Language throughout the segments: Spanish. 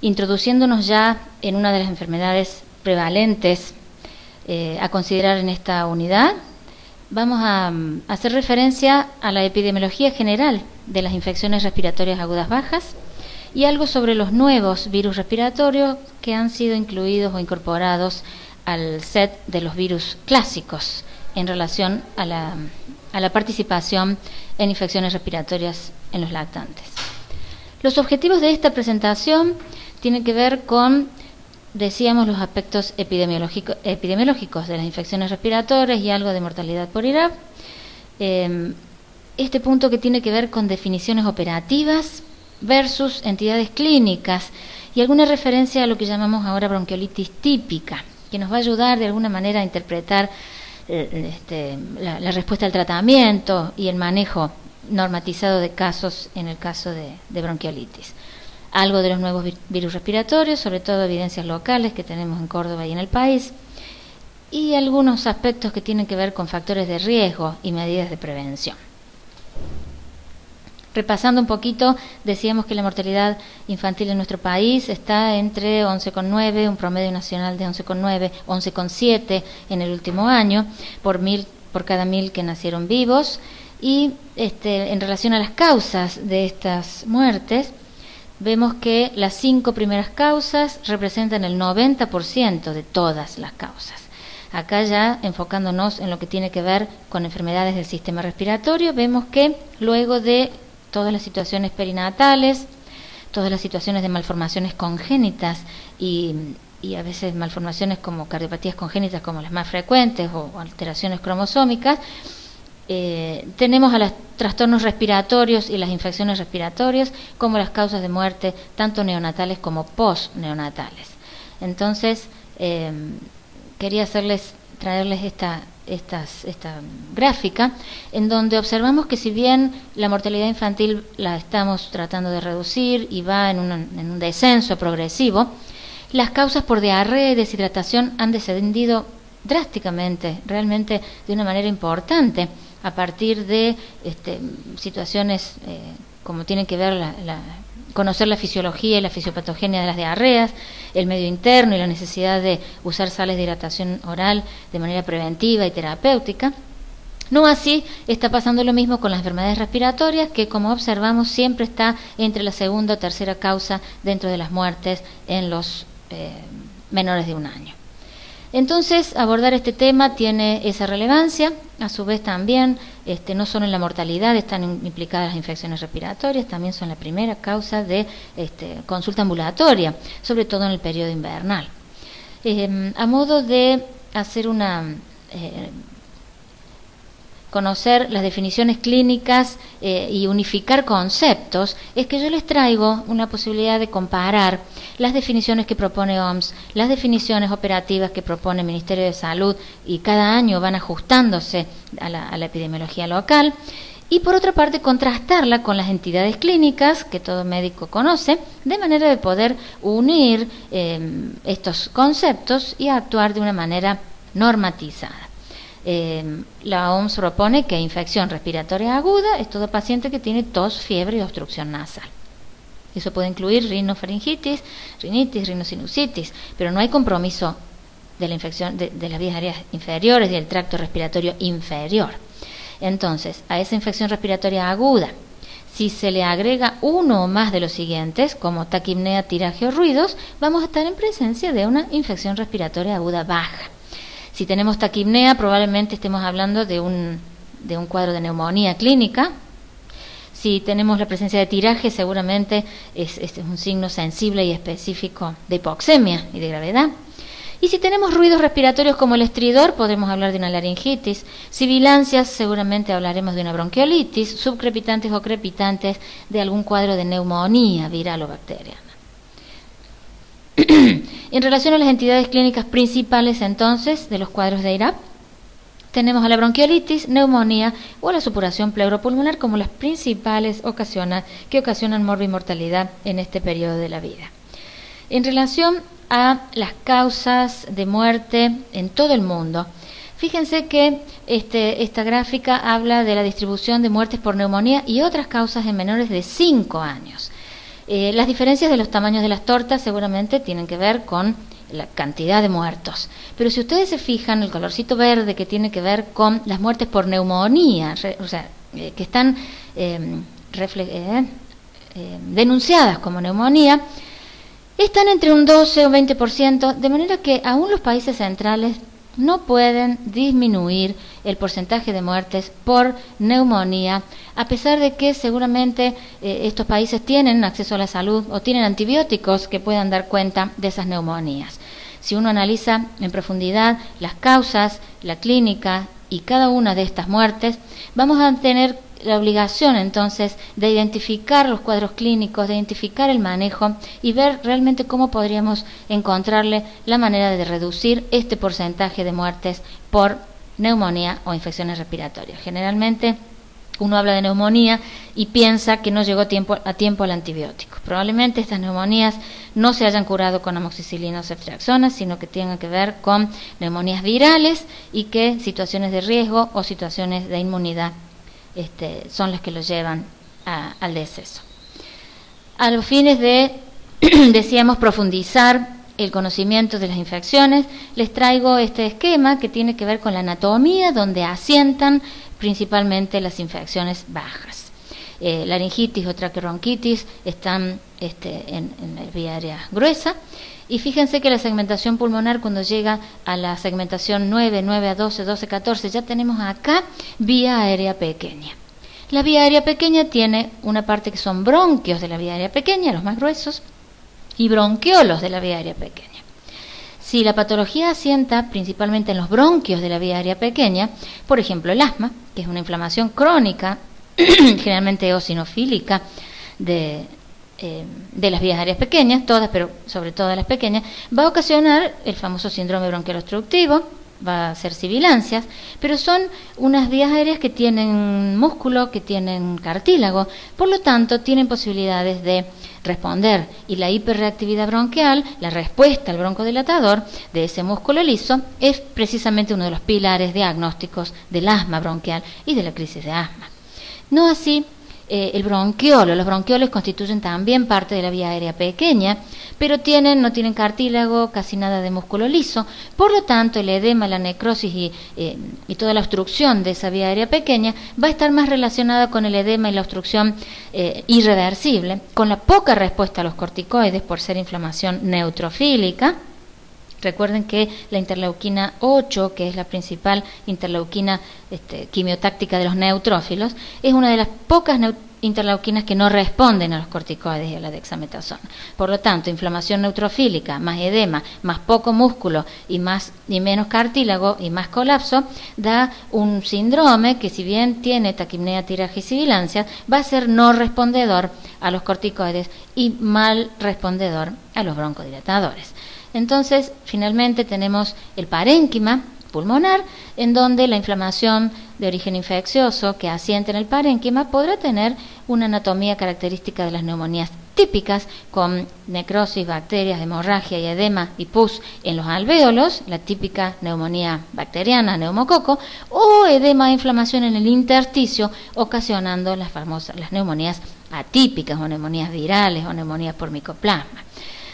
introduciéndonos ya en una de las enfermedades prevalentes a considerar en esta unidad, vamos a hacer referencia a la epidemiología general de las infecciones respiratorias agudas bajas y algo sobre los nuevos virus respiratorios que han sido incluidos o incorporados al set de los virus clásicos en relación a la participación en infecciones respiratorias en los lactantes. Los objetivos de esta presentación tienen que ver con, decíamos, los aspectos epidemiológicos de las infecciones respiratorias y algo de mortalidad por IRAP. Este punto que tiene que ver con definiciones operativas versus entidades clínicas y alguna referencia a lo que llamamos ahora bronquiolitis típica, que nos va a ayudar de alguna manera a interpretar la respuesta al tratamiento y el manejo normatizado de casos en el caso de bronquiolitis. Algo de los nuevos virus respiratorios, sobre todo evidencias locales que tenemos en Córdoba y en el país, y algunos aspectos que tienen que ver con factores de riesgo y medidas de prevención. Repasando un poquito, decíamos que la mortalidad infantil en nuestro país está entre 11,9, un promedio nacional de 11,9, 11,7 en el último año, por cada 1000 que nacieron vivos, y en relación a las causas de estas muertes, vemos que las 5 primeras causas representan el 90% de todas las causas. Acá ya enfocándonos en lo que tiene que ver con enfermedades del sistema respiratorio, vemos que luego de todas las situaciones perinatales, todas las situaciones de malformaciones congénitas y a veces malformaciones como cardiopatías congénitas como las más frecuentes o alteraciones cromosómicas, tenemos a los trastornos respiratorios y las infecciones respiratorias como las causas de muerte tanto neonatales como postneonatales. Entonces, quería traerles esta gráfica en donde observamos que si bien la mortalidad infantil la estamos tratando de reducir y va en un descenso progresivo, las causas por diarrea y deshidratación han descendido drásticamente, realmente de una manera importante, a partir de situaciones como tienen que ver conocer la fisiología y la fisiopatogenia de las diarreas, el medio interno y la necesidad de usar sales de hidratación oral de manera preventiva y terapéutica. No así está pasando lo mismo con las enfermedades respiratorias, que como observamos siempre está entre la segunda o tercera causa dentro de las muertes en los menores de 1 año. Entonces, abordar este tema tiene esa relevancia, a su vez también, no solo en la mortalidad están implicadas las infecciones respiratorias, también son la primera causa de consulta ambulatoria, sobre todo en el periodo invernal. A modo de hacer conocer las definiciones clínicas y unificar conceptos, es que yo les traigo una posibilidad de comparar las definiciones que propone OMS, las definiciones operativas que propone el Ministerio de Salud, y cada año van ajustándose a la epidemiología local, y por otra parte contrastarla con las entidades clínicas que todo médico conoce, de manera de poder unir estos conceptos y actuar de una manera normatizada. La OMS propone que infección respiratoria aguda es todo paciente que tiene tos, fiebre y obstrucción nasal. Eso puede incluir rinofaringitis, rinitis, rinosinusitis, pero no hay compromiso de la infección de las vías aéreas inferiores y del tracto respiratorio inferior. Entonces, a esa infección respiratoria aguda, si se le agrega uno o más de los siguientes, como taquipnea, tiraje o ruidos, vamos a estar en presencia de una infección respiratoria aguda baja. Si tenemos taquipnea, probablemente estemos hablando de un cuadro de neumonía clínica. Si tenemos la presencia de tiraje, seguramente es un signo sensible y específico de hipoxemia y de gravedad. Y si tenemos ruidos respiratorios como el estridor, podemos hablar de una laringitis. Sibilancias, seguramente hablaremos de una bronquiolitis. Subcrepitantes o crepitantes, de algún cuadro de neumonía viral o bacteriana. En relación a las entidades clínicas principales, entonces, de los cuadros de IRAP, tenemos a la bronquiolitis, neumonía o la supuración pleuropulmonar como las principales que ocasionan morbimortalidad en este periodo de la vida. En relación a las causas de muerte en todo el mundo, fíjense que esta gráfica habla de la distribución de muertes por neumonía y otras causas en menores de 5 años. Las diferencias de los tamaños de las tortas seguramente tienen que ver con la cantidad de muertos. Pero si ustedes se fijan, el colorcito verde que tiene que ver con las muertes por neumonía, que están denunciadas como neumonía, están entre un 12 o 20%, de manera que aún los países centrales no pueden disminuir el porcentaje de muertes por neumonía, a pesar de que seguramente estos países tienen acceso a la salud o tienen antibióticos que puedan dar cuenta de esas neumonías. Si uno analiza en profundidad las causas, la clínica y cada una de estas muertes, vamos a tener la obligación entonces de identificar los cuadros clínicos, de identificar el manejo y ver realmente cómo podríamos encontrarle la manera de reducir este porcentaje de muertes por neumonía o infecciones respiratorias. Generalmente uno habla de neumonía y piensa que no llegó a tiempo el antibiótico. Probablemente estas neumonías no se hayan curado con amoxicilina o ceftriaxona, sino que tengan que ver con neumonías virales y que situaciones de riesgo o situaciones de inmunidad son las que los llevan al deceso. A los fines de, decíamos, profundizar el conocimiento de las infecciones, les traigo este esquema que tiene que ver con la anatomía, donde asientan principalmente las infecciones bajas. Laringitis o traqueobronquitis están en la vía aérea gruesa. Y fíjense que la segmentación pulmonar, cuando llega a la segmentación 9, 9 a 12, 12 a 14, ya tenemos acá vía aérea pequeña. La vía aérea pequeña tiene una parte que son bronquios de la vía aérea pequeña, los más gruesos, y bronquiolos de la vía aérea pequeña. Si la patología asienta principalmente en los bronquios de la vía aérea pequeña, por ejemplo el asma, que es una inflamación crónica, generalmente eosinofílica, de las vías aéreas pequeñas, todas, pero sobre todo las pequeñas, va a ocasionar el famoso síndrome bronquial obstructivo, va a ser sibilancias, pero son unas vías aéreas que tienen músculo, que tienen cartílago, por lo tanto tienen posibilidades de responder, y la hiperreactividad bronquial, la respuesta al broncodilatador de ese músculo liso, es precisamente uno de los pilares diagnósticos del asma bronquial y de la crisis de asma. No así el bronquiolo. Los bronquioles constituyen también parte de la vía aérea pequeña, pero no tienen cartílago, casi nada de músculo liso. Por lo tanto, el edema, la necrosis y toda la obstrucción de esa vía aérea pequeña va a estar más relacionada con el edema y la obstrucción irreversible, con la poca respuesta a los corticoides por ser inflamación neutrofílica. Recuerden que la interleuquina 8, que es la principal interleuquina quimiotáctica de los neutrófilos, es una de las pocas interleuquinas que no responden a los corticoides y a la dexametasona. Por lo tanto, inflamación neutrofílica, más edema, más poco músculo y menos cartílago y más colapso, da un síndrome que, si bien tiene taquipnea, tiraje y sibilancias, va a ser no respondedor a los corticoides y mal respondedor a los broncodilatadores. Entonces, finalmente tenemos el parénquima pulmonar, en donde la inflamación de origen infeccioso que asienta en el parénquima podrá tener una anatomía característica de las neumonías típicas, con necrosis, bacterias, hemorragia y edema y pus en los alvéolos, la típica neumonía bacteriana, neumococo, o edema e inflamación en el intersticio, ocasionando las neumonías atípicas o neumonías virales o neumonías por micoplasma.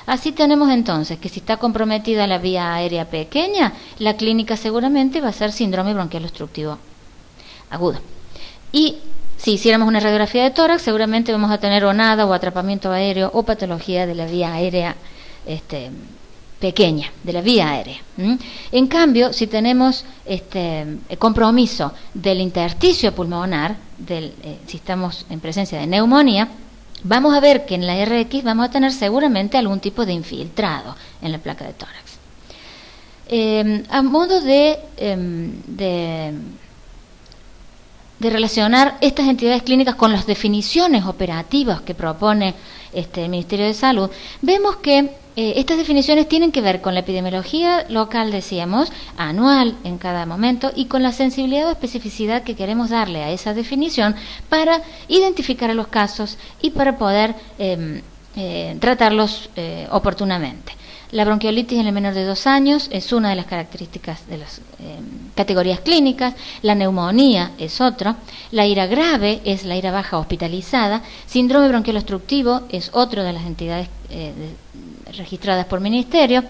Así tenemos entonces que si está comprometida la vía aérea pequeña, la clínica seguramente va a ser síndrome bronquial obstructivo agudo. Y si hiciéramos una radiografía de tórax, seguramente vamos a tener nada o atrapamiento aéreo o patología de la vía aérea pequeña, de la vía aérea. En cambio, si tenemos compromiso del intersticio pulmonar, si estamos en presencia de neumonía, vamos a ver que en la RX vamos a tener seguramente algún tipo de infiltrado en la placa de tórax. A modo de relacionar estas entidades clínicas con las definiciones operativas que propone el Ministerio de Salud, vemos que estas definiciones tienen que ver con la epidemiología local, decíamos, anual en cada momento, y con la sensibilidad o especificidad que queremos darle a esa definición para identificar a los casos y para poder tratarlos oportunamente. La bronquiolitis en el menor de 2 años es una de las características de las categorías clínicas. La neumonía es otra. La ira grave es la ira baja hospitalizada. Síndrome bronquial obstructivo es otro de las entidades registradas por ministerio.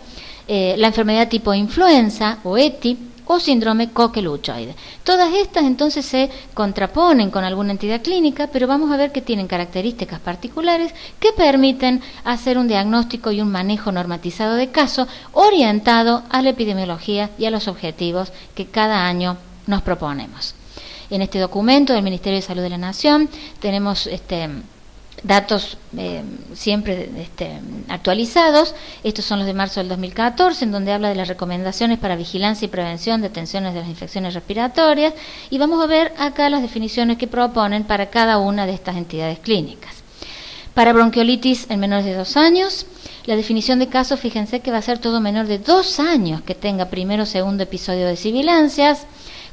La enfermedad tipo influenza o ETI o síndrome coqueluchoide. Todas estas entonces se contraponen con alguna entidad clínica, pero vamos a ver que tienen características particulares que permiten hacer un diagnóstico y un manejo normatizado de caso orientado a la epidemiología y a los objetivos que cada año nos proponemos. En este documento del Ministerio de Salud de la Nación tenemos datos siempre actualizados. Estos son los de marzo del 2014, en donde habla de las recomendaciones para vigilancia y prevención de atenciones de las infecciones respiratorias, y vamos a ver acá las definiciones que proponen para cada una de estas entidades clínicas. Para bronquiolitis en menores de 2 años, la definición de caso, fíjense que va a ser todo menor de 2 años que tenga primero o segundo episodio de sibilancias,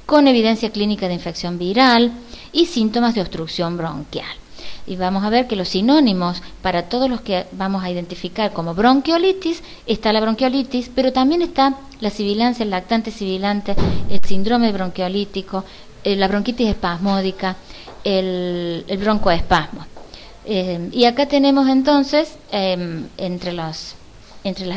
con evidencia clínica de infección viral y síntomas de obstrucción bronquial. Y vamos a ver que los sinónimos para todos los que vamos a identificar como bronquiolitis, está la bronquiolitis, pero también está la sibilancia, el lactante sibilante, el síndrome bronquiolítico, la bronquitis espasmódica, el broncoespasmo. Y acá tenemos entonces, entre las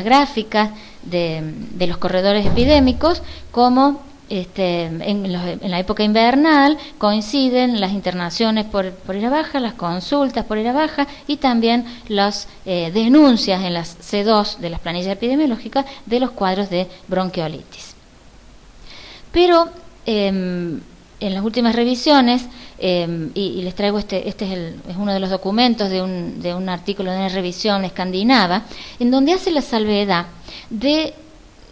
gráficas de los corredores epidémicos, como en la época invernal coinciden las internaciones por ira baja, las consultas por ira baja y también las denuncias en las C2 de las planillas epidemiológicas de los cuadros de bronquiolitis. Pero en las últimas revisiones, y les traigo es uno de los documentos de un artículo de una revisión escandinava, en donde hace la salvedad de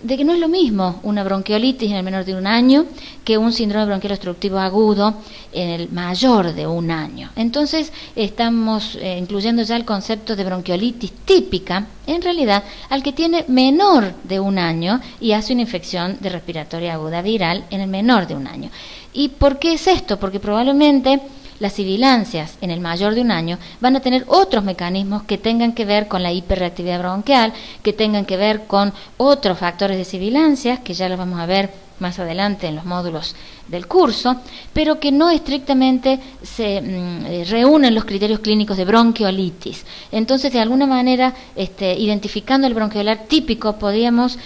que no es lo mismo una bronquiolitis en el menor de 1 año que un síndrome bronquial obstructivo agudo en el mayor de 1 año. Entonces estamos incluyendo ya el concepto de bronquiolitis típica, en realidad, al que tiene menor de 1 año y hace una infección de respiratoria aguda viral en el menor de 1 año. ¿Y por qué es esto? Porque probablemente las sibilancias en el mayor de 1 año van a tener otros mecanismos que tengan que ver con la hiperreactividad bronquial, que tengan que ver con otros factores de sibilancias, que ya los vamos a ver más adelante en los módulos del curso, pero que no estrictamente se reúnen los criterios clínicos de bronquiolitis. Entonces, de alguna manera, identificando el bronquiolar típico, podíamos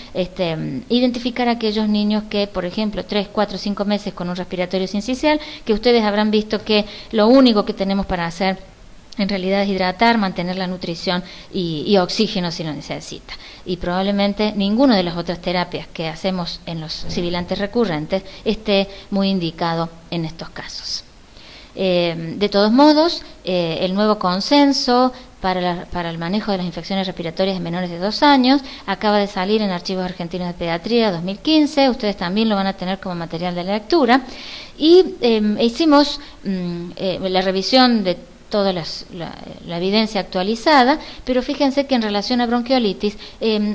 identificar a aquellos niños que, por ejemplo, 3, 4, 5 meses con un respiratorio sincicial, que ustedes habrán visto que lo único que tenemos para hacer en realidad es hidratar, mantener la nutrición y oxígeno si lo necesita. Y probablemente ninguna de las otras terapias que hacemos en los sibilantes recurrentes esté muy indicado en estos casos. De todos modos, el nuevo consenso para el manejo de las infecciones respiratorias en menores de 2 años acaba de salir en Archivos Argentinos de Pediatría 2015, ustedes también lo van a tener como material de lectura, y hicimos la revisión de toda la evidencia actualizada, pero fíjense que en relación a bronquiolitis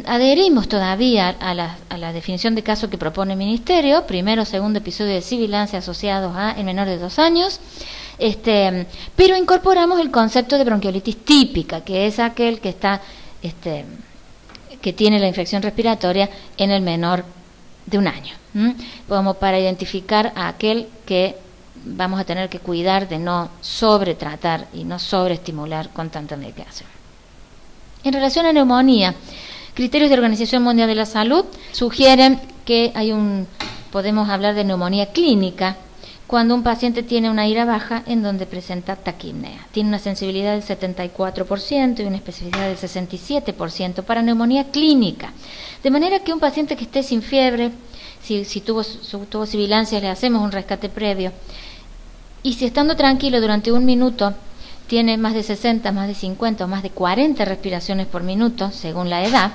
adherimos todavía a la definición de caso que propone el Ministerio, primero o segundo episodio de sibilancia asociados a en menor de 2 años, pero incorporamos el concepto de bronquiolitis típica, que es aquel que está que tiene la infección respiratoria en el menor de 1 año, como para identificar a aquel que vamos a tener que cuidar de no sobretratar y no sobreestimular con tanta medicación. En relación a neumonía, criterios de Organización Mundial de la Salud sugieren que podemos hablar de neumonía clínica cuando un paciente tiene una ira baja en donde presenta taquipnea. Tiene una sensibilidad del 74% y una especificidad del 67% para neumonía clínica. De manera que un paciente que esté sin fiebre, si tuvo sibilancias, le hacemos un rescate previo. Y si estando tranquilo durante 1 minuto tiene más de 60, más de 50 o más de 40 respiraciones por minuto, según la edad,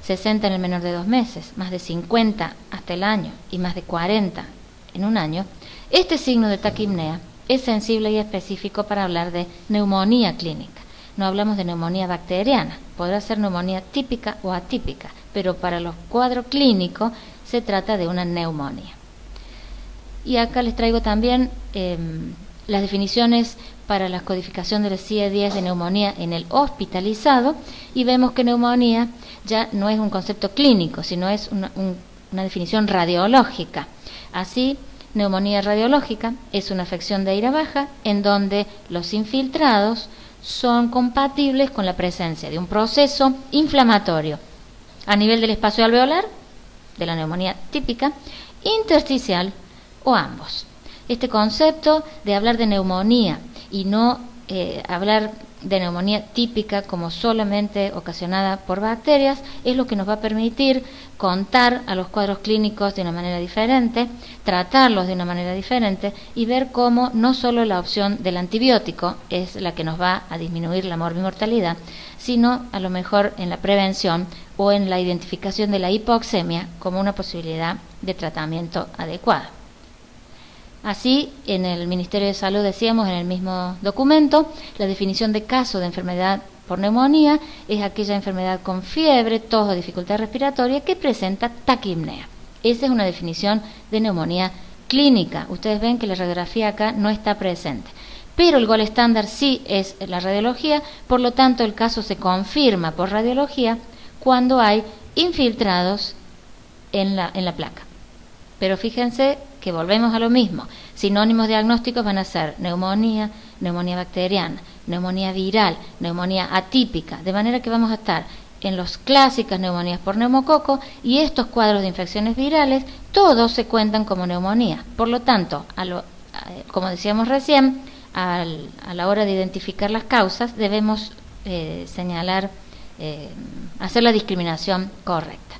60 en el menor de 2 meses, más de 50 hasta el año y más de 40 en 1 año, este signo de taquipnea es sensible y específico para hablar de neumonía clínica. No hablamos de neumonía bacteriana, podrá ser neumonía típica o atípica, pero para los cuadros clínicos se trata de una neumonía. Y acá les traigo también las definiciones para la codificación del CIE-10 de neumonía en el hospitalizado, y vemos que neumonía ya no es un concepto clínico, sino es una definición radiológica. Así, neumonía radiológica es una afección de ira baja en donde los infiltrados son compatibles con la presencia de un proceso inflamatorio a nivel del espacio alveolar, de la neumonía típica, intersticial o ambos. Este concepto de hablar de neumonía y no hablar de neumonía típica como solamente ocasionada por bacterias es lo que nos va a permitir contar a los cuadros clínicos de una manera diferente, tratarlos de una manera diferente y ver cómo no solo la opción del antibiótico es la que nos va a disminuir la morbimortalidad, sino a lo mejor en la prevención o en la identificación de la hipoxemia como una posibilidad de tratamiento adecuado. Así, en el Ministerio de Salud decíamos en el mismo documento, la definición de caso de enfermedad por neumonía es aquella enfermedad con fiebre, tos o dificultad respiratoria que presenta taquipnea. Esa es una definición de neumonía clínica. Ustedes ven que la radiografía acá no está presente. Pero el gol estándar sí es la radiología, por lo tanto el caso se confirma por radiología cuando hay infiltrados en la placa. Pero fíjense que volvemos a lo mismo. Sinónimos diagnósticos van a ser neumonía, neumonía bacteriana, neumonía viral, neumonía atípica, de manera que vamos a estar en las clásicas neumonías por neumococo y estos cuadros de infecciones virales, todos se cuentan como neumonía. Por lo tanto, como decíamos recién, a la hora de identificar las causas debemos señalar, hacer la discriminación correcta.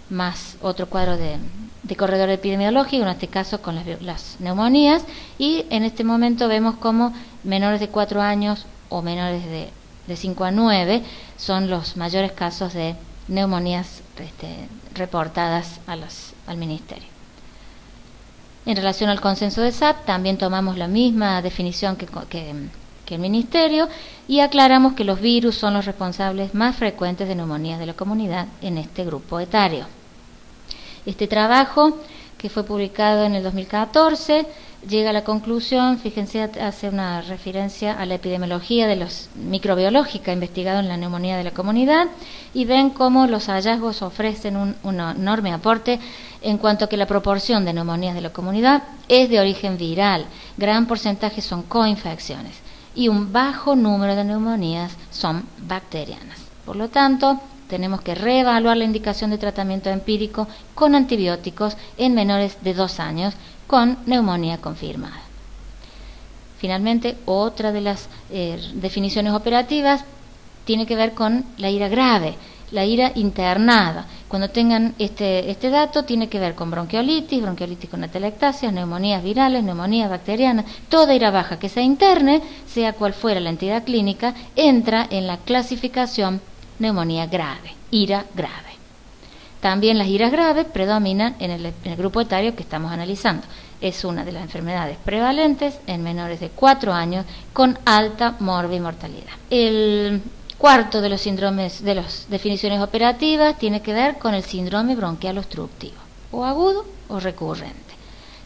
Más otro cuadro de corredor epidemiológico, en este caso con las neumonías, y en este momento vemos como menores de 4 años o menores de 5 a 9 son los mayores casos de neumonías reportadas al Ministerio. En relación al consenso de SAP, también tomamos la misma definición que el Ministerio y aclaramos que los virus son los responsables más frecuentes de neumonías de la comunidad en este grupo etario. Este trabajo, que fue publicado en el 2014, llega a la conclusión, fíjense, hace una referencia a la epidemiología de los microbiológica investigado en la neumonía de la comunidad y ven cómo los hallazgos ofrecen un enorme aporte en cuanto a que la proporción de neumonías de la comunidad es de origen viral, gran porcentaje son coinfecciones y un bajo número de neumonías son bacterianas. Por lo tanto, tenemos que reevaluar la indicación de tratamiento empírico con antibióticos en menores de 2 años con neumonía confirmada. Finalmente, otra de las definiciones operativas tiene que ver con la ira grave, la ira internada. Cuando tengan este dato, tiene que ver con bronquiolitis con atelectasias, neumonías virales, neumonías bacterianas. Toda ira baja que se interne, sea cual fuera la entidad clínica, entra en la clasificación neumonía grave, ira grave. También las iras graves predominan en el grupo etario que estamos analizando. Es una de las enfermedades prevalentes en menores de 4 años con alta morbimortalidad. El cuarto de los síndromes, de las definiciones operativas, tiene que ver con el síndrome bronquial obstructivo, o agudo o recurrente.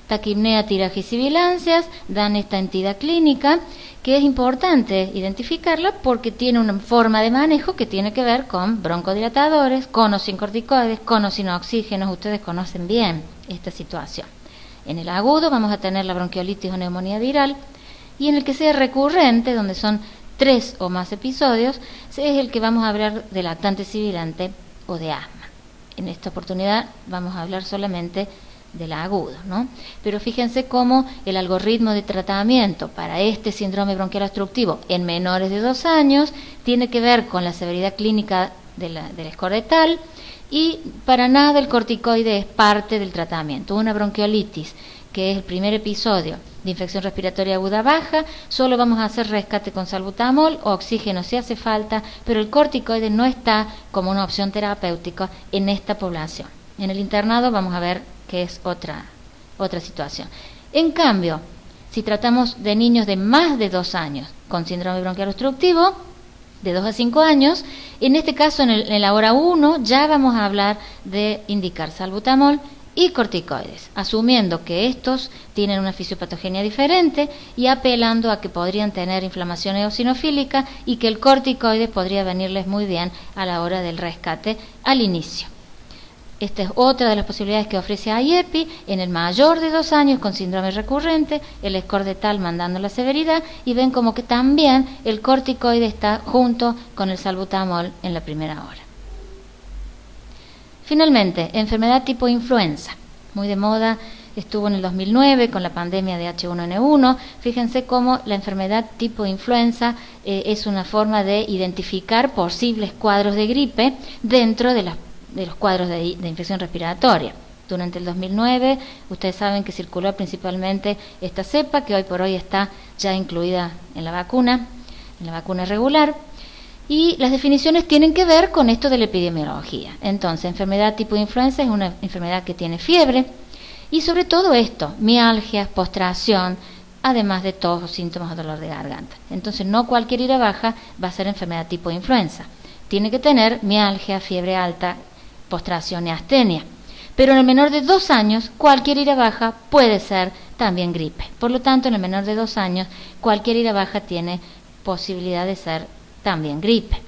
Taquipnea, tiraje y sibilancias dan esta entidad clínica que es importante identificarla porque tiene una forma de manejo que tiene que ver con broncodilatadores, conos sin corticoides, conos sin oxígenos. Ustedes conocen bien esta situación. En el agudo vamos a tener la bronquiolitis o neumonía viral y en el que sea recurrente, donde son 3 o más episodios, es el que vamos a hablar de lactante sibilante o de asma. En esta oportunidad vamos a hablar solamente del agudo, ¿no? Pero fíjense cómo el algoritmo de tratamiento para este síndrome bronquial obstructivo en menores de 2 años tiene que ver con la severidad clínica del escordetal y para nada el corticoide es parte del tratamiento. Una bronquiolitis, que es el primer episodio de infección respiratoria aguda baja, solo vamos a hacer rescate con salbutamol o oxígeno si hace falta, pero el corticoide no está como una opción terapéutica en esta población. En el internado vamos a ver que es otra situación. En cambio, si tratamos de niños de más de 2 años con síndrome bronquial obstructivo, de 2 a 5 años, en este caso en la hora 1 ya vamos a hablar de indicar salbutamol y corticoides, asumiendo que estos tienen una fisiopatogenia diferente y apelando a que podrían tener inflamación eosinofílica y que el corticoide podría venirles muy bien a la hora del rescate al inicio. Esta es otra de las posibilidades que ofrece IEPI en el mayor de 2 años con síndrome recurrente, el score de tal mandando la severidad, y ven como que también el corticoide está junto con el salbutamol en la primera hora. Finalmente, enfermedad tipo influenza, muy de moda, estuvo en el 2009 con la pandemia de H1N1. Fíjense cómo la enfermedad tipo influenza es una forma de identificar posibles cuadros de gripe dentro de los cuadros de infección respiratoria. Durante el 2009, ustedes saben que circuló principalmente esta cepa, que hoy por hoy está ya incluida en la vacuna regular. Y las definiciones tienen que ver con esto de la epidemiología. Entonces, enfermedad tipo influenza es una enfermedad que tiene fiebre y sobre todo esto, mialgia, postración, además de todos los síntomas de dolor de garganta. Entonces, no cualquier ira baja va a ser enfermedad tipo influenza. Tiene que tener mialgia, fiebre alta, postración y astenia. Pero en el menor de 2 años, cualquier ira baja puede ser también gripe. Por lo tanto, en el menor de 2 años, cualquier ira baja tiene posibilidad de ser también gripe.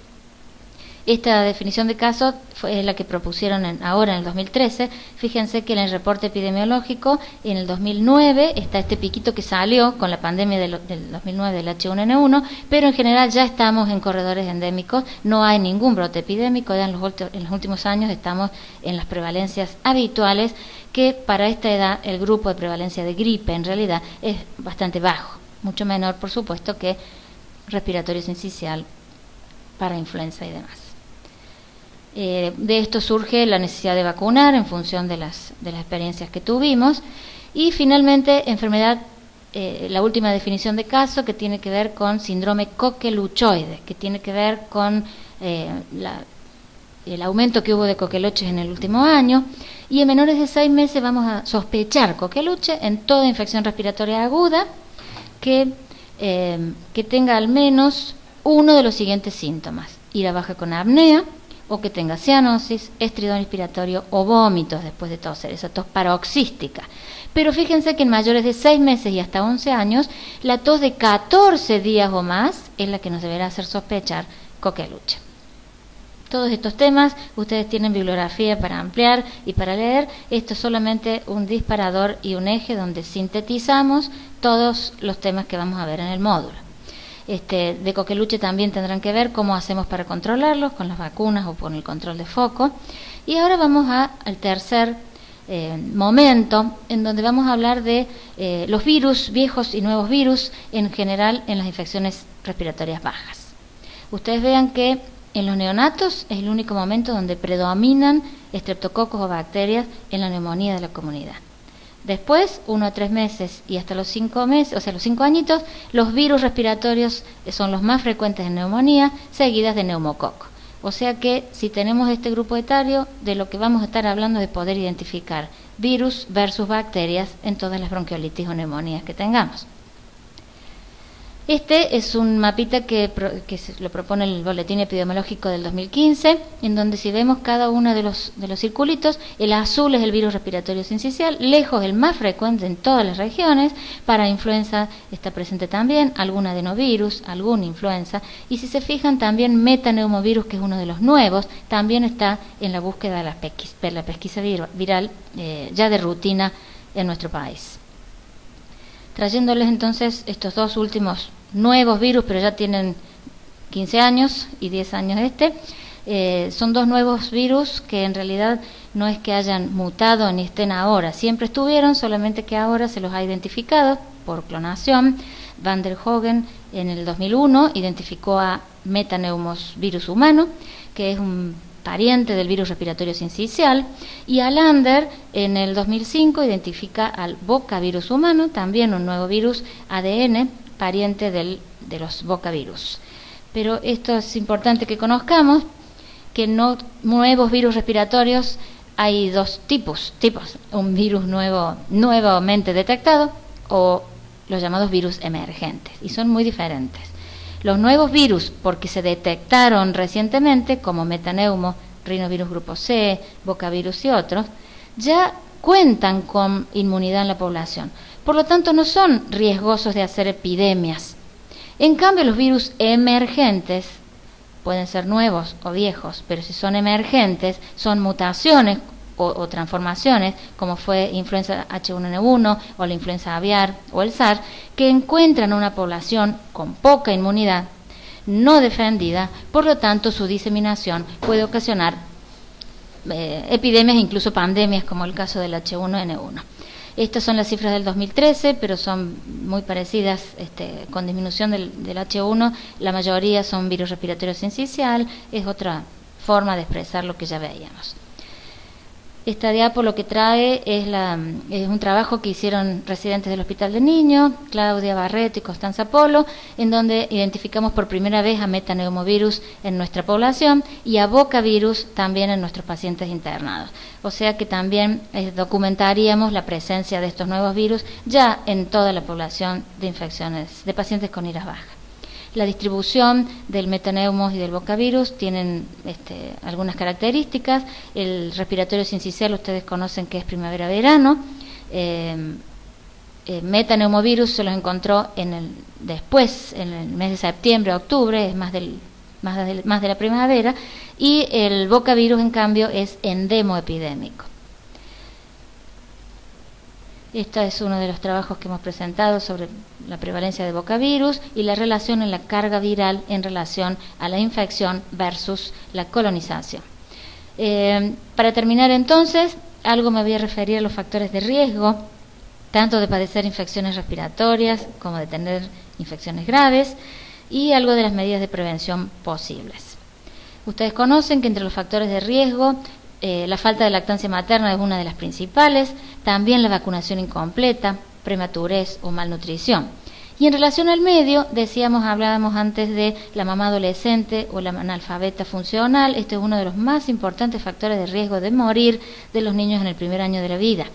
Esta definición de caso es la que propusieron ahora en el 2013. Fíjense que en el reporte epidemiológico en el 2009 está este piquito que salió con la pandemia del 2009 del H1N1, pero en general ya estamos en corredores endémicos, no hay ningún brote epidémico, ya en los últimos años estamos en las prevalencias habituales, que para esta edad el grupo de prevalencia de gripe en realidad es bastante bajo, mucho menor por supuesto que respiratorio sincicial para influenza y demás. De esto surge la necesidad de vacunar en función de las experiencias que tuvimos. Y finalmente, enfermedad, la última definición de caso, que tiene que ver con síndrome coqueluchoide, que tiene que ver con el aumento que hubo de coqueluches en el último año. Y en menores de 6 meses vamos a sospechar coqueluche en toda infección respiratoria aguda que tenga al menos uno de los siguientes síntomas: ira baja con apnea, o que tenga cianosis, estridor inspiratorio o vómitos después de toser, esa tos paroxística. Pero fíjense que en mayores de 6 meses y hasta 11 años, la tos de 14 días o más es la que nos deberá hacer sospechar coqueluche. Todos estos temas, ustedes tienen bibliografía para ampliar y para leer. Esto es solamente un disparador y un eje donde sintetizamos todos los temas que vamos a ver en el módulo. De coqueluche también tendrán que ver cómo hacemos para controlarlos, con las vacunas o con el control de foco. Y ahora vamos al tercer momento, en donde vamos a hablar de los virus, viejos y nuevos virus, en general en las infecciones respiratorias bajas. Ustedes vean que en los neonatos es el único momento donde predominan estreptococos o bacterias en la neumonía de la comunidad. Después, 1 a 3 meses y hasta los 5 meses, o sea, los 5 añitos, los virus respiratorios son los más frecuentes en neumonía, seguidas de neumococo. O sea que si tenemos este grupo etario, de lo que vamos a estar hablando es de poder identificar virus versus bacterias en todas las bronquiolitis o neumonías que tengamos. Este es un mapita que lo propone el Boletín Epidemiológico del 2015, en donde si vemos cada uno de los circulitos, el azul es el virus respiratorio sincicial, lejos el más frecuente en todas las regiones. Para influenza está presente también algún adenovirus, alguna influenza, y si se fijan también metaneumovirus, que es uno de los nuevos, también está en la búsqueda de la pesquisa viral ya de rutina en nuestro país. Trayéndoles entonces estos dos últimos nuevos virus, pero ya tienen 15 años y 10 años son dos nuevos virus que en realidad no es que hayan mutado ni estén ahora, siempre estuvieron, solamente que ahora se los ha identificado por clonación. Van der Hogen en el 2001 identificó a metaneumos virus humano, que es un pariente del virus respiratorio sincicial, y Alander en el 2005 identifica al bocavirus humano, también un nuevo virus ADN, pariente de los bocavirus. Pero esto es importante que conozcamos, que no nuevos virus respiratorios hay dos tipos, un virus nuevamente detectado o los llamados virus emergentes, y son muy diferentes. Los nuevos virus, porque se detectaron recientemente, como metaneumo, rinovirus grupo C, bocavirus y otros, ya cuentan con inmunidad en la población. Por lo tanto, no son riesgosos de hacer epidemias. En cambio, los virus emergentes pueden ser nuevos o viejos, pero si son emergentes, son mutaciones o transformaciones, como fue influenza H1N1 o la influenza aviar o el SARS, que encuentran una población con poca inmunidad, no defendida, por lo tanto su diseminación puede ocasionar epidemias, incluso pandemias, como el caso del H1N1. Estas son las cifras del 2013, pero son muy parecidas, con disminución del H1, la mayoría son virus respiratorio sincicial, es otra forma de expresar lo que ya veíamos. Esta diapo lo que trae es un trabajo que hicieron residentes del Hospital de Niños, Claudia Barreto y Constanza Polo, en donde identificamos por primera vez a metaneumovirus en nuestra población y a bocavirus también en nuestros pacientes internados. O sea que también documentaríamos la presencia de estos nuevos virus ya en toda la población de infecciones, de pacientes con iras bajas. La distribución del metaneumos y del bocavirus tienen algunas características. El respiratorio sincicial, ustedes conocen que es primavera-verano. Metaneumovirus se los encontró después, en el mes de septiembre, octubre, es más de la primavera. Y el bocavirus, en cambio, es endemoepidémico. Este es uno de los trabajos que hemos presentado sobre la prevalencia de bocavirus y la relación en la carga viral en relación a la infección versus la colonización. Para terminar entonces, algo me voy a referir a los factores de riesgo, tanto de padecer infecciones respiratorias como de tener infecciones graves, y algo de las medidas de prevención posibles. Ustedes conocen que entre los factores de riesgo, la falta de lactancia materna es una de las principales, también la vacunación incompleta, prematurez o malnutrición. Y en relación al medio, hablábamos antes de la mamá adolescente o la analfabeta funcional. Este es uno de los más importantes factores de riesgo de morir de los niños en el primer año de la vida.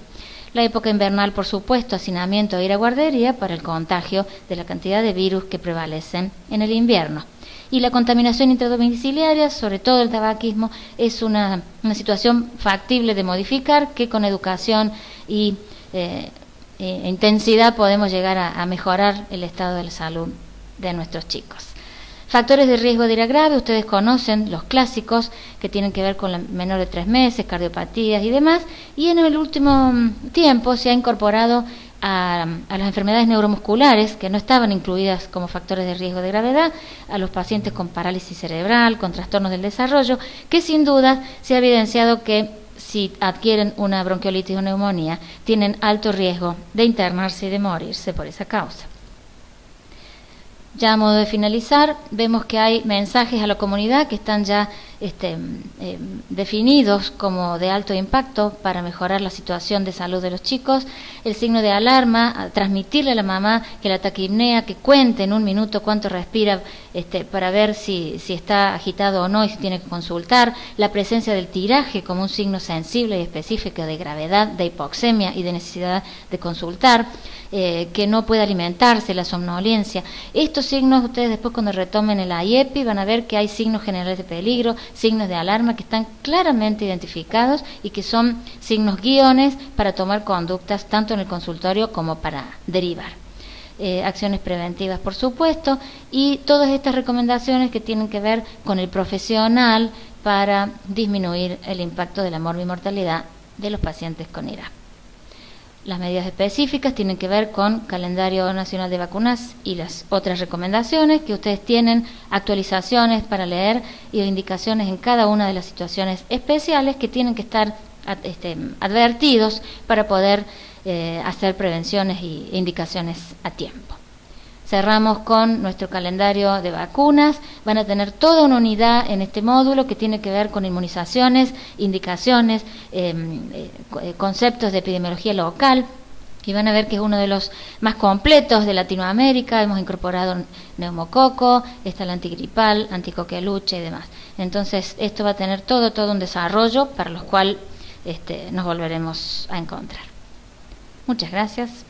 La época invernal, por supuesto, hacinamiento e ir a guardería para el contagio de la cantidad de virus que prevalecen en el invierno. Y la contaminación intradomiciliaria, sobre todo el tabaquismo, es una situación factible de modificar, que con educación y intensidad podemos llegar a mejorar el estado de la salud de nuestros chicos. Factores de riesgo de ira grave, ustedes conocen los clásicos que tienen que ver con la menor de 3 meses, cardiopatías y demás, y en el último tiempo se ha incorporado a las enfermedades neuromusculares que no estaban incluidas como factores de riesgo de gravedad, a los pacientes con parálisis cerebral, con trastornos del desarrollo, que sin duda se ha evidenciado que si adquieren una bronquiolitis o neumonía, tienen alto riesgo de internarse y de morirse por esa causa. Ya a modo de finalizar, vemos que hay mensajes a la comunidad que están ya definidos como de alto impacto para mejorar la situación de salud de los chicos. El signo de alarma, a transmitirle a la mamá que la taquipnea, que cuente en un minuto cuánto respira para ver si está agitado o no y si tiene que consultar. La presencia del tiraje como un signo sensible y específico de gravedad, de hipoxemia y de necesidad de consultar. Que no puede alimentarse, la somnolencia. Estos signos, ustedes después cuando retomen el IEPI van a ver que hay signos generales de peligro, signos de alarma que están claramente identificados y que son signos guiones para tomar conductas tanto en el consultorio como para derivar. Acciones preventivas, por supuesto, y todas estas recomendaciones que tienen que ver con el profesional para disminuir el impacto de la morbimortalidad de los pacientes con IRA. Las medidas específicas tienen que ver con calendario nacional de vacunas y las otras recomendaciones que ustedes tienen, actualizaciones para leer y indicaciones en cada una de las situaciones especiales que tienen que estar advertidos para poder hacer prevenciones e indicaciones a tiempo. Cerramos con nuestro calendario de vacunas. Van a tener toda una unidad en este módulo que tiene que ver con inmunizaciones, indicaciones, conceptos de epidemiología local. Y van a ver que es uno de los más completos de Latinoamérica. Hemos incorporado neumococo, está el antigripal, anticoqueluche y demás. Entonces, esto va a tener todo un desarrollo para los cual nos volveremos a encontrar. Muchas gracias.